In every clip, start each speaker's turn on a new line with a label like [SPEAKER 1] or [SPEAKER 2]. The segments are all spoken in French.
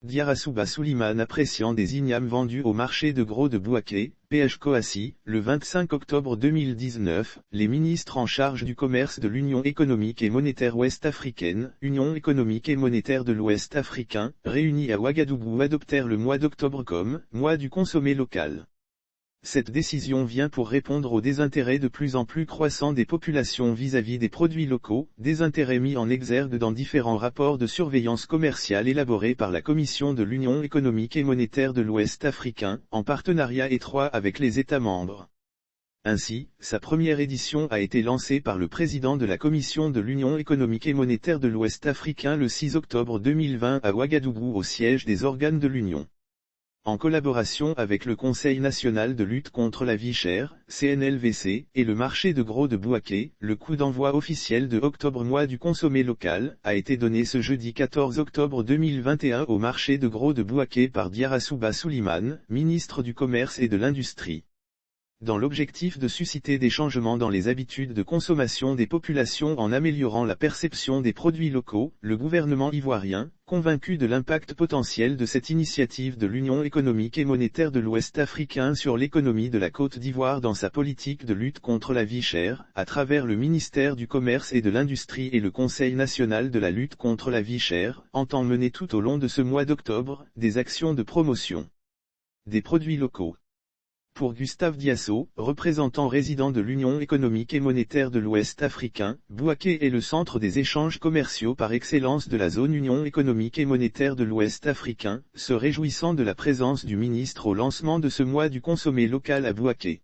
[SPEAKER 1] Diarasouba Soulimane appréciant des ignames vendus au marché de gros de Bouaké, PH Coassi, le 25 octobre 2019, les ministres en charge du commerce de l'Union économique et monétaire ouest-africaine, Union économique et monétaire de l'Ouest africain, réunis à Ouagadougou adoptèrent le mois d'octobre comme mois du consommé local. Cette décision vient pour répondre au désintérêt de plus en plus croissant des populations vis-à-vis des produits locaux, désintérêt mis en exergue dans différents rapports de surveillance commerciale élaborés par la Commission de l'Union économique et monétaire de l'Ouest africain, en partenariat étroit avec les États membres. Ainsi, sa première édition a été lancée par le président de la Commission de l'Union économique et monétaire de l'Ouest africain le 6 octobre 2020 à Ouagadougou au siège des organes de l'Union. En collaboration avec le Conseil national de lutte contre la vie chère, CNLVC, et le marché de gros de Bouaké, le coup d'envoi officiel de octobre mois du consommé local, a été donné ce jeudi 14 octobre 2021 au marché de gros de Bouaké par Diarasouba Soulimane, ministre du Commerce et de l'Industrie. Dans l'objectif de susciter des changements dans les habitudes de consommation des populations en améliorant la perception des produits locaux, le gouvernement ivoirien, convaincu de l'impact potentiel de cette initiative de l'Union économique et monétaire de l'Ouest africain sur l'économie de la Côte d'Ivoire dans sa politique de lutte contre la vie chère, à travers le ministère du Commerce et de l'Industrie et le Conseil national de la lutte contre la vie chère, entend mener tout au long de ce mois d'octobre, des actions de promotion des produits locaux. Pour Gustave Diasso, représentant résident de l'Union économique et monétaire de l'Ouest africain, Bouaké est le centre des échanges commerciaux par excellence de la zone Union économique et monétaire de l'Ouest africain, se réjouissant de la présence du ministre au lancement de ce mois du consommé local à Bouaké.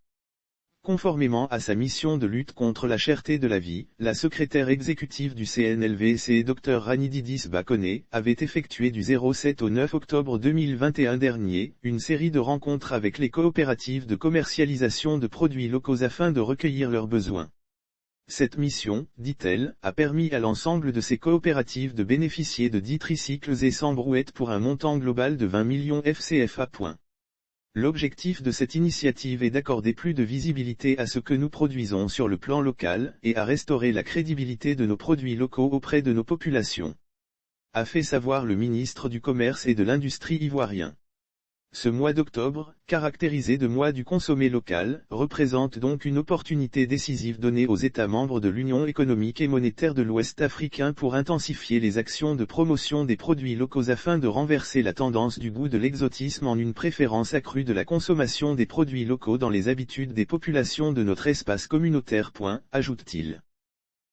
[SPEAKER 1] Conformément à sa mission de lutte contre la cherté de la vie, la secrétaire exécutive du CNLVC Dr Ranididis Bakone, avait effectué du 07 au 9 octobre 2021 dernier, une série de rencontres avec les coopératives de commercialisation de produits locaux afin de recueillir leurs besoins. Cette mission, dit-elle, a permis à l'ensemble de ces coopératives de bénéficier de 10 tricycles et 100 brouettes pour un montant global de 20 millions FCFA. L'objectif de cette initiative est d'accorder plus de visibilité à ce que nous produisons sur le plan local, et à restaurer la crédibilité de nos produits locaux auprès de nos populations, a fait savoir le ministre du Commerce et de l'Industrie ivoirien. Ce mois d'octobre, caractérisé de mois du consommé local, représente donc une opportunité décisive donnée aux États membres de l'Union économique et monétaire de l'Ouest africain pour intensifier les actions de promotion des produits locaux afin de renverser la tendance du goût de l'exotisme en une préférence accrue de la consommation des produits locaux dans les habitudes des populations de notre espace communautaire. Ajoute-t-il.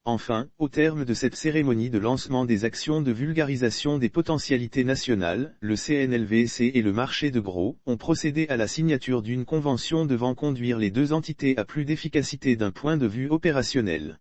[SPEAKER 1] Enfin, au terme de cette cérémonie de lancement des actions de vulgarisation des potentialités nationales, le CNLVC et le marché de gros ont procédé à la signature d'une convention devant conduire les deux entités à plus d'efficacité d'un point de vue opérationnel.